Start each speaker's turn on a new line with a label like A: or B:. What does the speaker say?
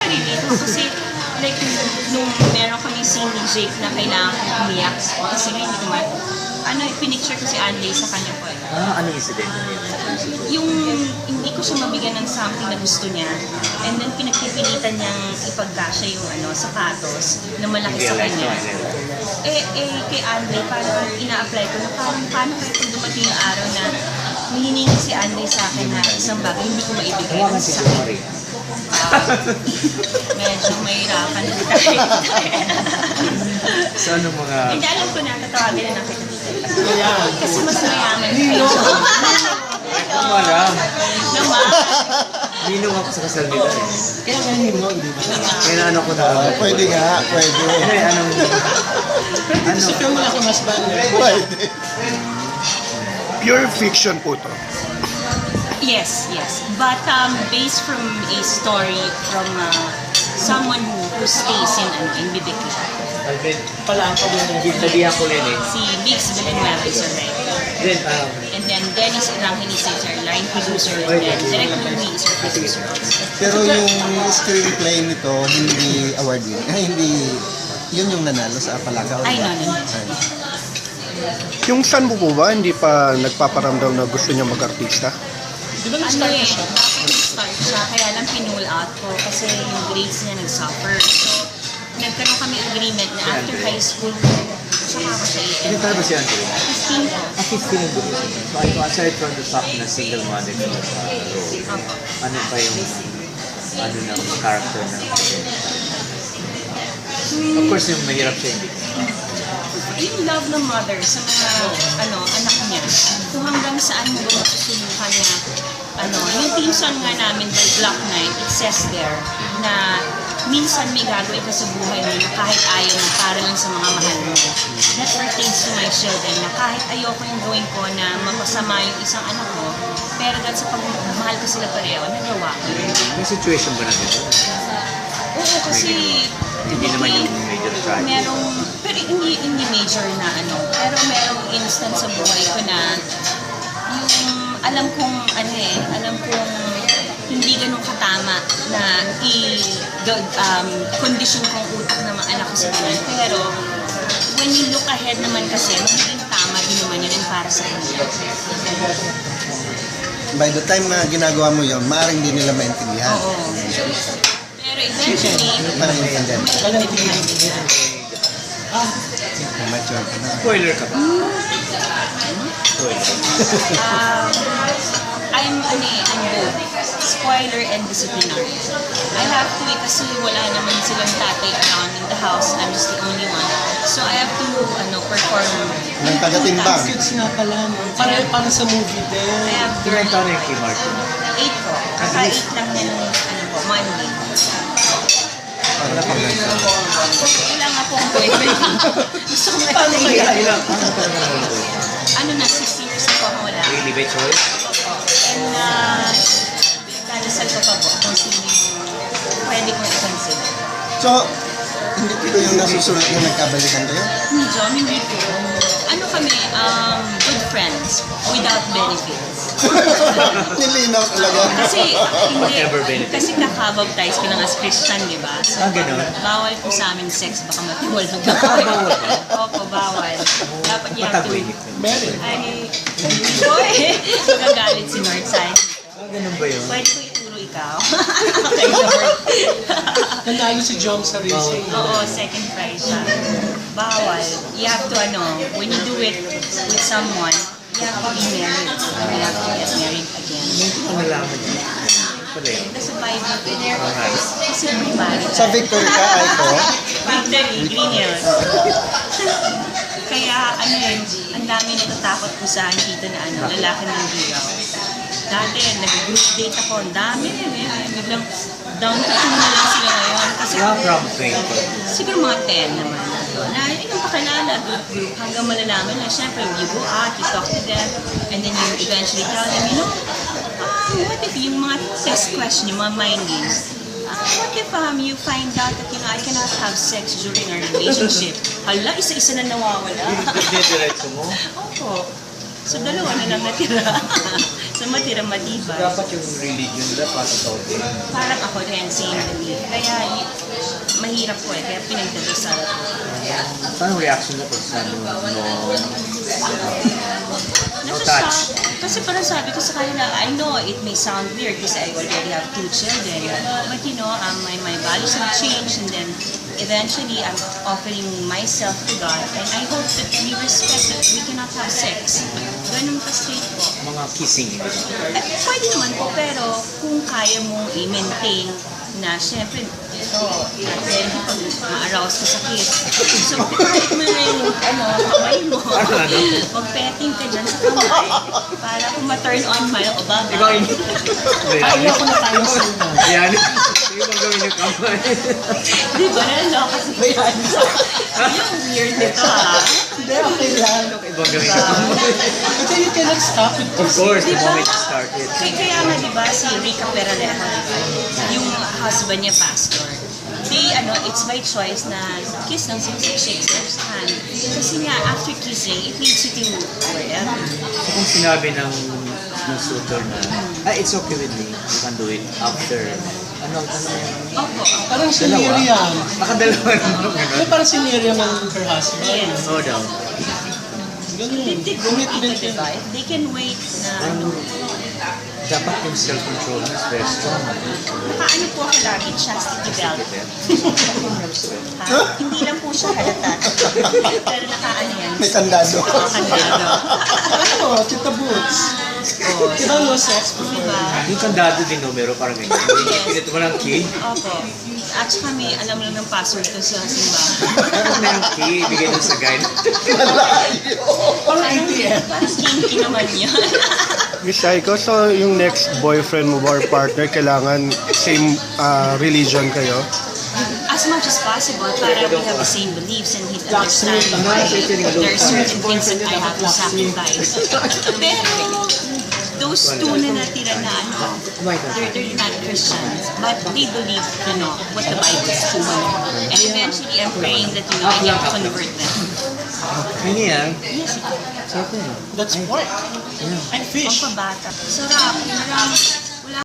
A: Relate ko kasi like nung meron kami scene ni Jake na kailangan ko umiyak kasi nga hindi ko pinicture ko si Anlay sa kanya po.
B: Ano incident na yun?
A: Yung hindi ko siya mabigyan ng something na gusto niya and then pinagpipilitan niyang ipagkasya yung sapatos na malaki sa kanya. Kay Anlay, parang ina-apply ko na paano kaya pag dumating yung araw na hihiningi si Anlay sa akin na isang bagay hindi ko maibigay.
B: Hawakan si Kumari.
A: Medyo mahirapan din tayo.
B: So ano mga...
A: Hindi alam ko na, tatawagin na nakita dito. Kasi mas mayaman kayo.
B: Ano alam?
A: Naman.
B: Ninong ako sa kasal nila eh.
C: Kaya nga ninong, di ba?
B: Kaya ano ko na...
D: Pwede nga, pwede.
B: Anong...
C: Sa film ako mas banda.
D: Pwede.
E: Pure fiction po to.
A: Yes. But based from a story from someone who stays in Bibic.
B: Alvin, pala ang pag-ibig. Sabihan ko rin eh.
A: Si Biggs Villanueva is our writer.
B: Then,
A: And then Dennis Evangelis is our line producer. And then Direct Movie is our producer.
D: Pero yung screenplay nito, hindi award yun. Hindi, yun yung nanalo sa Apalaga.
A: Ay, no.
E: Yung son mo po ba, hindi pa nagpaparamdam na gusto niya mag-artista?
C: Di ba nag-start na siya?
A: Nag-start siya, kaya lang pinull out ko kasi yung grades niya nag-suffer. So, nagkaroon kami agreement na after high school, saka ako siya i-end.
B: hindi tayo ba si Andrew?
A: 15 po.
B: 15 ang gusto. So, aside from the fact na single mother ka sa role,
A: Opo.
B: ano pa yung ng character na Of course, yung mahirap siya hindi.
A: Yung love ng mother sa mga anak niya, kung hanggang saan mo ba masusubukan niya, yung theme song nga namin by Black Knight, it says there na minsan may gagawin ka sa buhay mo na kahit ayaw mo para lang sa mga mahal mo. That pertains to my children na kahit ayoko yung gawin ko na mapasama yung isang anak ko, pero dahil sa pagmahal ko sila pareho, nagawa ko.
B: May situation ba na dito?
A: Oo, kasi
B: Hindi naman yung major tragedy.
A: pero hindi major na pero merong instance sa buhay ko na yung alam kong hindi ganun katama na condition kong utak ng mga anak ko sa ganun. Pero when you look ahead naman kasi, magiging tama din naman yun para sa kanila.
D: By the time na ginagawa mo yun, maaaring hindi nila maintindihan.
A: Oo. Pero eventually,
D: Parang maintindihan. Mature ka na.
B: Spoiler ka ba?
A: I'm both. Spoiler and disciplinary. I have to kasi wala naman silang tatay around in the house. I'm just the only one. So I have to perform.
D: Nang tagatimbang.
C: Kids nga pala, no? Parang sa movie
A: I
C: din.
A: have
B: Ilang taon na yung kay Martin?
A: 8 po. Kaka 8 lang yan Monday.
D: Para pang
A: Wala nga po ang boyfriend. Gusto ko
C: Paano kaya?
B: Ilang? Ano taon na naman ito?
A: na 6 years na po ako wala.
B: Really by choice?
A: And dadasal ko pa po kung sino yung pwede kong i-consider.
D: So, hindi ito yung nasusunod na nagkabalikan kayo?
A: Hindi po. Kami, good friends without benefits.
D: Nilinaw talaga.
A: Kasi,
B: Whatever benefit.
A: kasi kakabaptize ko lang as Christian, di ba? So,
B: Ganun.
A: bawal po sa amin sex, baka matiwal na
B: Bawal ba?
A: Opo, bawal. Dapat you have to...
B: Matagwin.
C: Meron.
A: Ay, hindi po eh. Magagalit si Northside.
B: Ganun ba yun?
A: Pwede ko ituro ikaw. Kay Lord.
C: Nanalo si Jom sa racing.
A: Oo, second prize siya. Bawal. You have to, when you do it with someone, you have to be married. You have to get married again.
B: Hindi ko nalaman yun. Pala yun.
A: Kasi Bible,
B: Okay.
A: kasi married.
D: Sa Victory ka, Aiko,
A: Victory, Green Hills. Kaya, ang dami natatakot ko sa nakita na lalaki ng ligaw. Dati, nag-group date ako, ang dami. Biglang down to 2 na lang sila ngayon. Kasi
B: From 20.
A: siguro mga 10 naman. Na hindi kang pakilala, group, hanggang malalaman na, syempre, you go out, you talk to them, and then you eventually tell them, what if yung mga test question, yung mga mind games, what if you find out that, I cannot have sex during our relationship? Hala, isa-isa na nawawala.
B: Diretso mo?
A: Opo. So, dalawa na lang natira. So, matira matibay.
B: Dapat yung religion nila para sa din.
A: Parang ako rin, same belief. Kaya hirap ko kaya pinagdadasal ko.
B: Paano reaction mo pag sabi mo, no touch?
A: Kasi parang sabi ko sa kanila, I know it may sound weird kasi I already have 2 children. But you know, my values have changed and then eventually I'm offering myself to God and I hope that we respect that we cannot have sex. Ganun ka straight po.
B: Mga kissing.
A: Pwede naman po, pero kung kaya mong i-maintain na syempre ito, natin pag ma-arouse ka sa kiss. So, kahit mo na yung kamay mo, mag-petting ka dyan sa kamay para kung ma-turn on mo, o baba.
B: Ikaw yun.
C: Ayaw ko na tayo sa ina.
B: Yan. Sige bang gawin yung kamay?
A: Di ba? Nalala kasi ba yan? Yung weird nito ha.
C: Hindi, okay lang.
B: Ibang gawin yung kamay.
C: But then you cannot stop it.
B: Of course, the moment you start it.
A: Kaya nga, di ba, si Rica Peralejo, diba? Yung husband niya, pastor. It's by choice na kiss ng shakes their hand. Kasi nga, after kissing, it leads you to wherever.
B: So kung sinabi ng suitor na, it's okay with me, you can do it after, ano yung...
A: Opo.
C: Parang si Miriam.
B: Nakadalawa naman.
C: Ano parang si Miriam and her husband?
A: Yes.
B: Oo daw.
C: Ganun.
A: They
C: Commitment yun.
A: diba? They can wait na
B: Dapat yung self-control is very strong.
A: nakaano po ako lagi, chastity belt. Hindi lang po siya halata. Pero nakaano yan.
D: May kandado.
A: Kandado.
C: Ano, Tita Boots.
A: Oh,
C: Diba no sex before?
A: diba?
B: Yung kandado din numero, parang ganyan. Pinito mo ng key.
A: Opo. At saka may alam lang ng password ko sa simbahan.
B: Parang may key, bigay dun sa guide.
C: Parang ATM.
A: Parang kinky naman yun.
E: Miss Aiko, so yung next boyfriend mo or partner, kailangan same religion kayo?
A: As much as possible para we have the same beliefs and he'd understand why there are certain things that I have to sacrifice. Pero those two na natira na they're not Christians, but they believe, what the Bible says. And eventually, I'm praying that, I get to convert them.
B: Ano yan?
A: Yes,
B: Sarap yan.
C: That's pork. And fish.
A: Pampabata. Sarap. Marami.